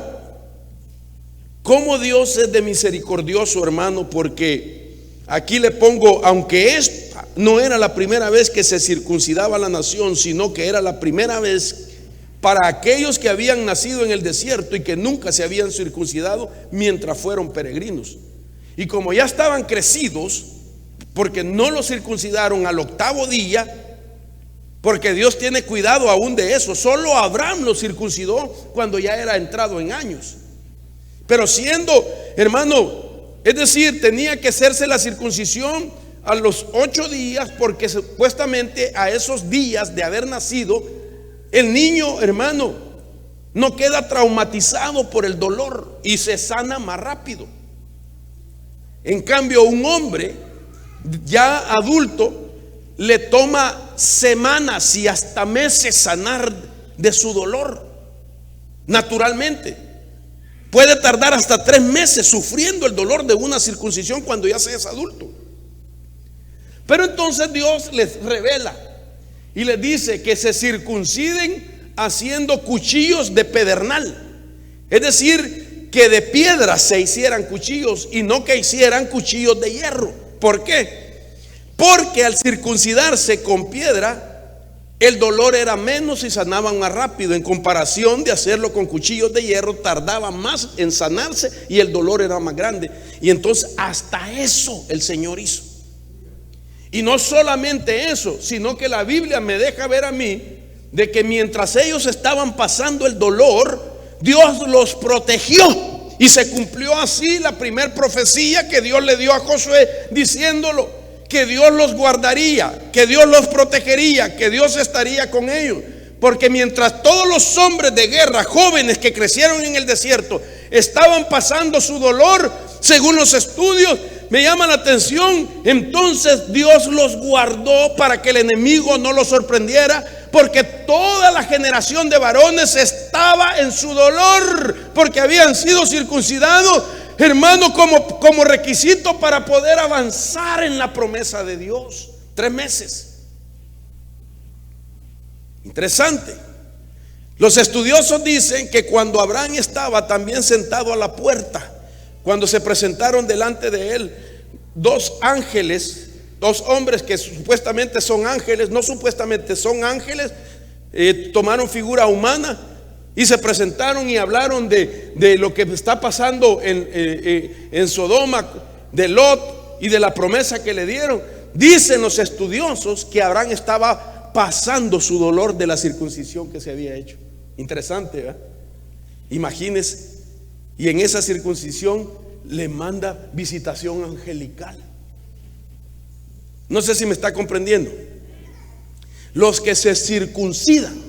¿cómo Dios es de misericordioso, hermano? Porque aquí le pongo, aunque esta no era la primera vez que se circuncidaba la nación, sino que era la primera vez para aquellos que habían nacido en el desierto y que nunca se habían circuncidado mientras fueron peregrinos. Y como ya estaban crecidos, porque no los circuncidaron al octavo día, porque Dios tiene cuidado aún de eso. Solo Abraham los circuncidó cuando ya era entrado en años. Pero siendo, hermano, es decir, tenía que hacerse la circuncisión a los 8 días, porque supuestamente a esos días de haber nacido, el niño, hermano, no queda traumatizado por el dolor y se sana más rápido. En cambio, un hombre ya adulto le toma semanas y hasta meses sanar de su dolor. Naturalmente puede tardar hasta 3 meses sufriendo el dolor de una circuncisión cuando ya se es adulto. Pero entonces Dios les revela y les dice que se circunciden haciendo cuchillos de pedernal. Es decir, que de piedra se hicieran cuchillos y no que hicieran cuchillos de hierro. ¿Por qué? Porque al circuncidarse con piedra, el dolor era menos y sanaban más rápido. En comparación de hacerlo con cuchillos de hierro, tardaba más en sanarse y el dolor era más grande. Y entonces hasta eso el Señor hizo. Y no solamente eso, sino que la Biblia me deja ver a mí de que mientras ellos estaban pasando el dolor, Dios los protegió. Y se cumplió así la primera profecía que Dios le dio a Josué, diciéndolo, que Dios los guardaría, que Dios los protegería, que Dios estaría con ellos. Porque mientras todos los hombres de guerra, jóvenes que crecieron en el desierto, estaban pasando su dolor, según los estudios, me llama la atención, entonces Dios los guardó para que el enemigo no los sorprendiera, porque toda la generación de varones estaba en su dolor, porque habían sido circuncidados, hermano, como requisito para poder avanzar en la promesa de Dios. 3 meses. Interesante. Los estudiosos dicen que cuando Abraham estaba también sentado a la puerta, cuando se presentaron delante de él 2 ángeles, 2 hombres que supuestamente son ángeles, no supuestamente son ángeles, tomaron figura humana y se presentaron y hablaron de lo que está pasando en Sodoma, de Lot y de la promesa que le dieron. Dicen los estudiosos que Abraham estaba pasando su dolor de la circuncisión que se había hecho. Interesante, ¿verdad? Imagínense. Y en esa circuncisión le manda visitación angelical. No sé si me está comprendiendo. Los que se circuncidan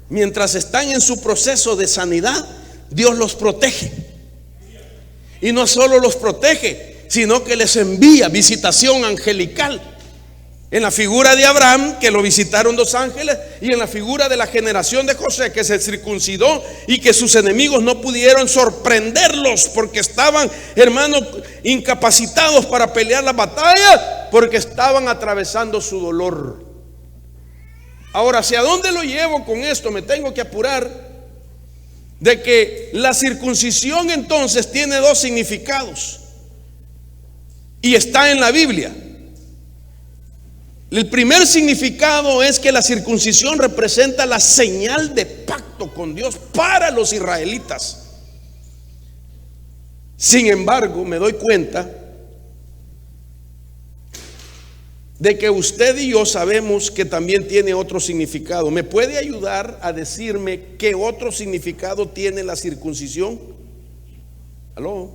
mientras están en su proceso de sanidad, Dios los protege. Y no solo los protege, sino que les envía visitación angelical. En la figura de Abraham, que lo visitaron 2 ángeles, y en la figura de la generación de José, que se circuncidó y que sus enemigos no pudieron sorprenderlos porque estaban, hermanos, incapacitados para pelear la batalla, porque estaban atravesando su dolor. Ahora, ¿hacia dónde lo llevo con esto? Me tengo que apurar de que la circuncisión entonces tiene 2 significados y está en la Biblia. El primer significado es que la circuncisión representa la señal de pacto con Dios para los israelitas. Sin embargo, me doy cuenta de que usted y yo sabemos que también tiene otro significado. ¿Me puede ayudar a decirme qué otro significado tiene la circuncisión? ¿Aló?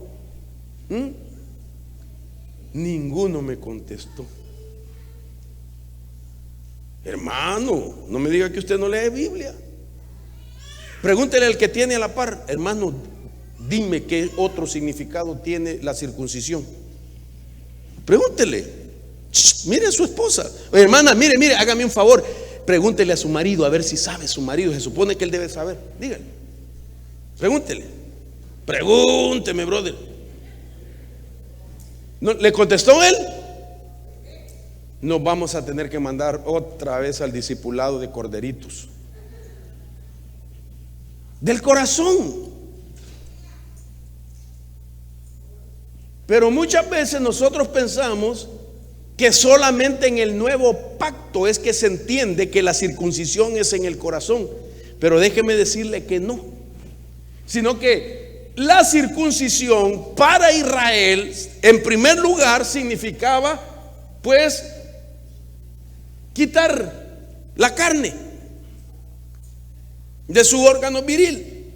Ninguno me contestó. Hermano, no me diga que usted no lee Biblia. Pregúntele al que tiene a la par: hermano, dime qué otro significado tiene la circuncisión. Pregúntele. Mire a su esposa: hermana, mire, hágame un favor, pregúntele a su marido a ver si sabe. Su marido se supone que él debe saber. Dígale, pregúnteme, brother. ¿No le contestó él? Nos vamos a tener que mandar otra vez al discipulado de corderitos del corazón. Pero muchas veces nosotros pensamos que solamente en el nuevo pacto es que se entiende que la circuncisión es en el corazón. Pero déjeme decirle que no, sino que la circuncisión para Israel, en primer lugar, significaba pues quitar la carne de su órgano viril.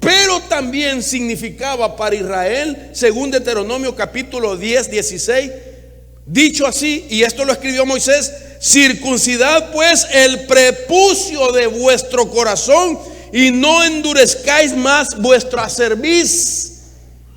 Pero también significaba para Israel, según Deuteronomio capítulo 10, 16, dicho así, y esto lo escribió Moisés: circuncidad pues el prepucio de vuestro corazón y no endurezcáis más vuestra cerviz.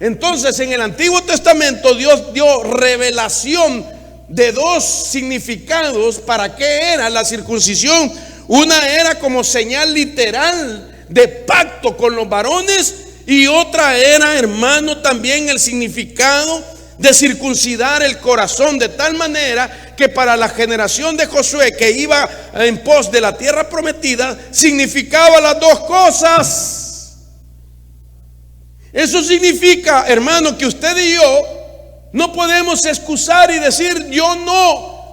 Entonces, en el Antiguo Testamento Dios dio revelación de 2 significados para qué era la circuncisión. Una era como señal literal de pacto con los varones, y otra era, hermano, también el significado de circuncidar el corazón, de tal manera que para la generación de Josué, que iba en pos de la tierra prometida, significaba las dos cosas. Eso significa, hermano, que usted y yo no podemos excusar y decir: yo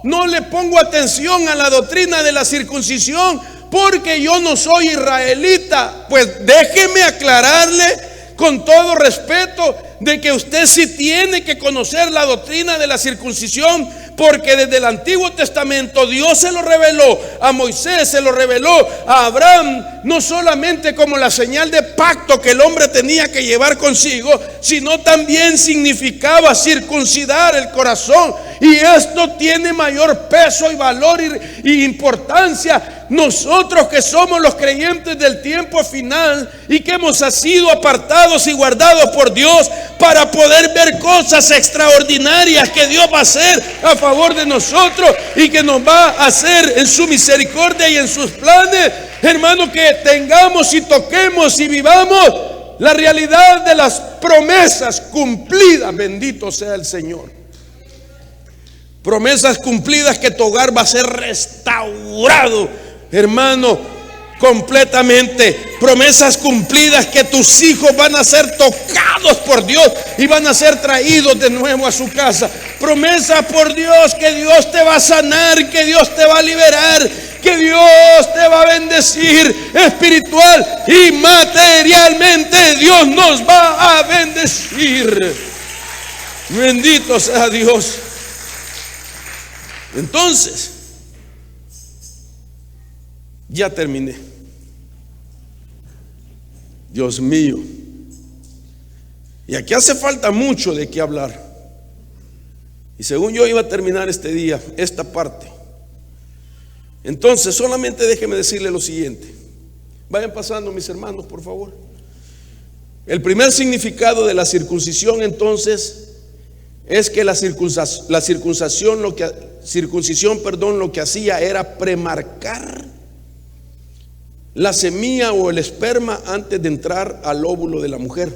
no le pongo atención a la doctrina de la circuncisión porque yo no soy israelita. Pues déjeme aclararle con todo respeto de que usted sí tiene que conocer la doctrina de la circuncisión, porque desde el Antiguo Testamento Dios se lo reveló a Moisés, se lo reveló a Abraham, no solamente como la señal de pacto que el hombre tenía que llevar consigo, sino también significaba circuncidar el corazón. Y esto tiene mayor peso y valor y importancia. Nosotros que somos los creyentes del tiempo final y que hemos sido apartados y guardados por Dios para poder ver cosas extraordinarias que Dios va a hacer a favor de nosotros y que nos va a hacer en su misericordia y en sus planes, hermano, que tengamos y toquemos y vivamos la realidad de las promesas cumplidas. Bendito sea el Señor. Promesas cumplidas, que tu hogar va a ser restaurado, hermano, completamente. Promesas cumplidas, que tus hijos van a ser tocados por Dios y van a ser traídos de nuevo a su casa. Promesa por Dios, que Dios te va a sanar, que Dios te va a liberar, que Dios te va a bendecir espiritual y materialmente. Dios nos va a bendecir. Bendito sea Dios. Entonces, ya terminé. Dios mío. Y aquí hace falta mucho de qué hablar. Y según yo iba a terminar este día, esta parte. Entonces, solamente déjeme decirle lo siguiente. Vayan pasando, mis hermanos, por favor. El primer significado de la circuncisión, entonces, es que la circuncisión lo que hacía era premarcar la semilla o el esperma antes de entrar al óvulo de la mujer.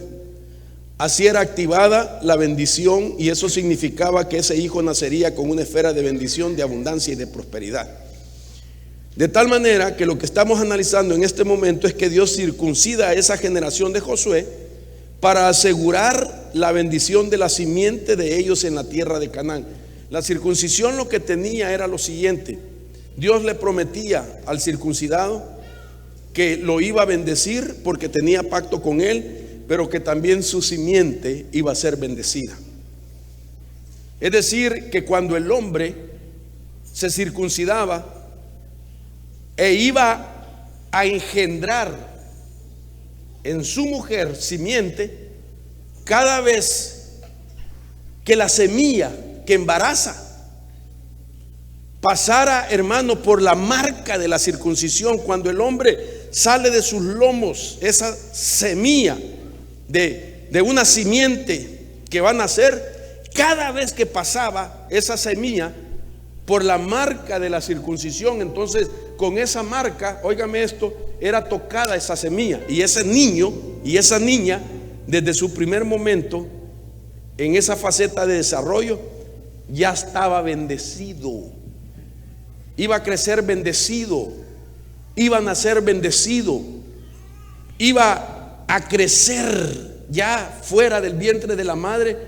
Así era activada la bendición, y eso significaba que ese hijo nacería con una esfera de bendición, de abundancia y de prosperidad. De tal manera que lo que estamos analizando en este momento es que Dios circuncida a esa generación de Josué para asegurar la bendición de la simiente de ellos en la tierra de Canaán. La circuncisión lo que tenía era lo siguiente: Dios le prometía al circuncidado que lo iba a bendecir porque tenía pacto con él, pero que también su simiente iba a ser bendecida. Es decir, que cuando el hombre se circuncidaba e iba a engendrar en su mujer simiente, cada vez que la semilla que embaraza pasara, hermano, por la marca de la circuncisión, cuando el hombre sale de sus lomos esa semilla de una simiente que va a nacer, cada vez que pasaba esa semilla por la marca de la circuncisión, entonces con esa marca, óigame esto, era tocada esa semilla, y ese niño y esa niña, desde su primer momento en esa faceta de desarrollo, ya estaba bendecido, iba a crecer bendecido, iba a nacer bendecido, iba a crecer ya fuera del vientre de la madre,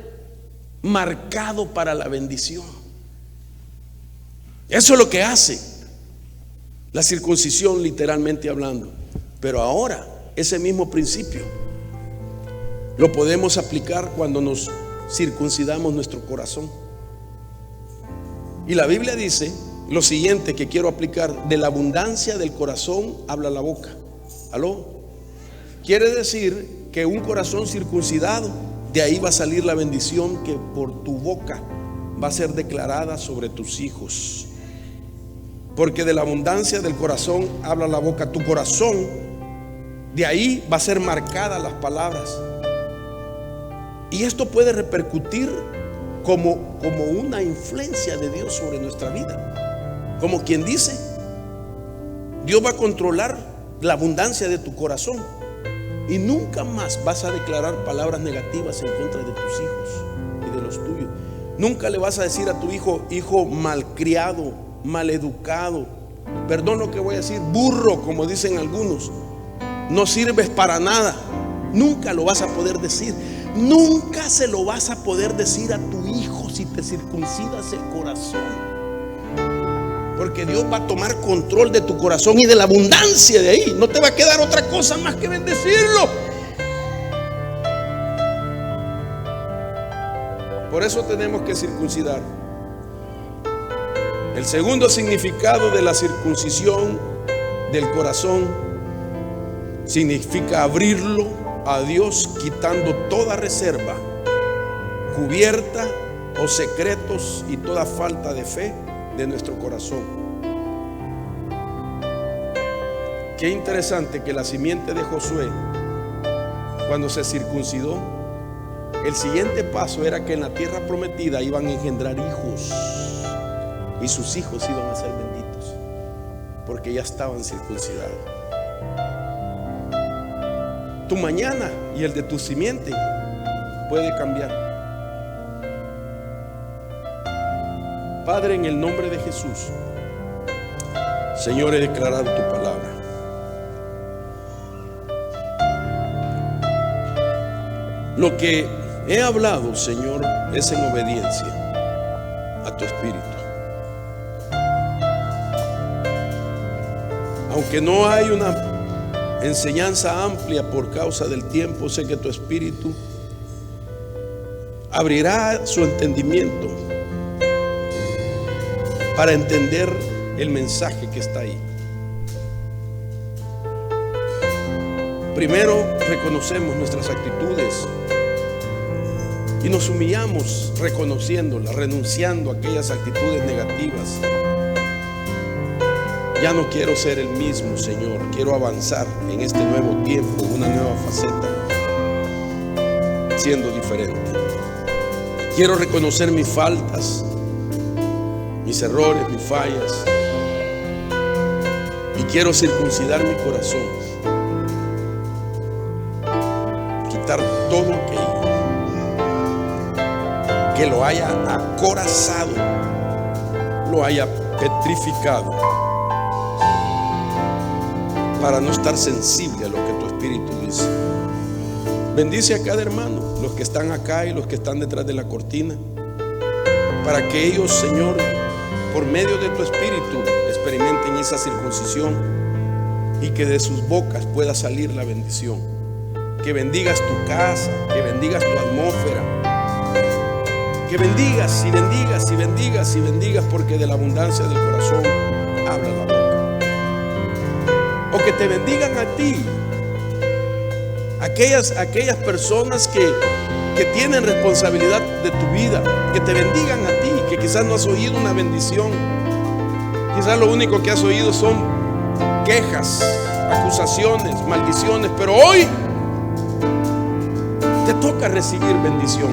marcado para la bendición. Eso es lo que hace la circuncisión, literalmente hablando. Pero ahora ese mismo principio lo podemos aplicar cuando nos circuncidamos nuestro corazón. Y la Biblia dice lo siguiente que quiero aplicar: de la abundancia del corazón habla la boca. ¿Aló? Quiere decir que un corazón circuncidado, de ahí va a salir la bendición que por tu boca va a ser declarada sobre tus hijos. Porque de la abundancia del corazón habla la boca. Tu corazón, de ahí va a ser marcada las palabras. Y esto puede repercutir como una influencia de Dios sobre nuestra vida. Como quien dice, Dios va a controlar la abundancia de tu corazón y nunca más vas a declarar palabras negativas en contra de tus hijos y de los tuyos. Nunca le vas a decir a tu hijo, hijo malcriado, maleducado, perdón lo que voy a decir, burro, como dicen algunos, no sirves para nada. Nunca lo vas a poder decir. Nunca se lo vas a poder decir a tu hijo si te circuncidas el corazón. Porque Dios va a tomar control de tu corazón y de la abundancia de ahí. No te va a quedar otra cosa más que bendecirlo. Por eso tenemos que circuncidar. El segundo significado de la circuncisión del corazón significa abrirlo a Dios, quitando toda reserva, cubierta o secretos y toda falta de fe de nuestro corazón. Qué interesante que la simiente de Josué, cuando se circuncidó, el siguiente paso era que en la tierra prometida iban a engendrar hijos, y sus hijos iban a ser benditos porque ya estaban circuncidados. Tu mañana y el de tu simiente puede cambiar. Padre, en el nombre de Jesús, Señor, he declarado tu palabra. Lo que he hablado, Señor, es en obediencia a tu Espíritu. Aunque no hay una enseñanza amplia por causa del tiempo, sé que tu Espíritu abrirá su entendimiento para entender el mensaje que está ahí. Primero reconocemos nuestras actitudes y nos humillamos reconociéndolas, renunciando a aquellas actitudes negativas. Ya no quiero ser el mismo, Señor. Quiero avanzar en este nuevo tiempo, una nueva faceta, siendo diferente. Quiero reconocer mis faltas, mis errores, mis fallas, y quiero circuncidar mi corazón, quitar todo aquello que lo haya acorazado, lo haya petrificado, para no estar sensible a lo que tu Espíritu dice. Bendice a cada hermano, los que están acá y los que están detrás de la cortina, para que ellos, Señor, por medio de tu Espíritu, experimenten esa circuncisión y que de sus bocas pueda salir la bendición. Que bendigas tu casa, que bendigas tu atmósfera, que bendigas y bendigas y bendigas y bendigas, porque de la abundancia del corazón habla la boca. O que te bendigan a ti, aquellas personas que tienen responsabilidad de tu vida, que te bendigan a ti, que quizás no has oído una bendición, quizás lo único que has oído son quejas, acusaciones, maldiciones, pero hoy te toca recibir bendición.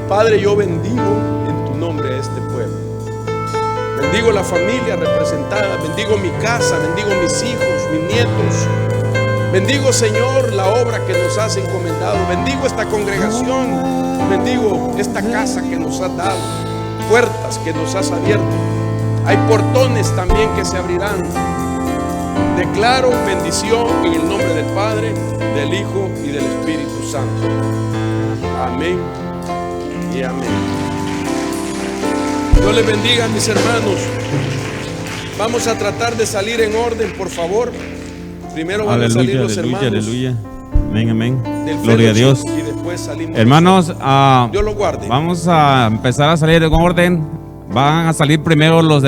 Padre, yo bendigo en tu nombre a este pueblo. Bendigo la familia representada, bendigo mi casa, bendigo mis hijos, mis nietos. Bendigo, Señor, la obra que nos has encomendado. Bendigo esta congregación, bendigo esta casa que nos has dado, puertas que nos has abierto. Hay portones también que se abrirán. Declaro bendición en el nombre del Padre, del Hijo y del Espíritu Santo. Amén y amén. Dios les bendiga, mis hermanos. Vamos a tratar de salir en orden, por favor. Primero van a salir los hermanos. Aleluya. Amén, amén. Del Gloria a Dios. Y después salimos. Hermanos, Dios los guarde. vamos a empezar a salir en orden. Van a salir primero los de la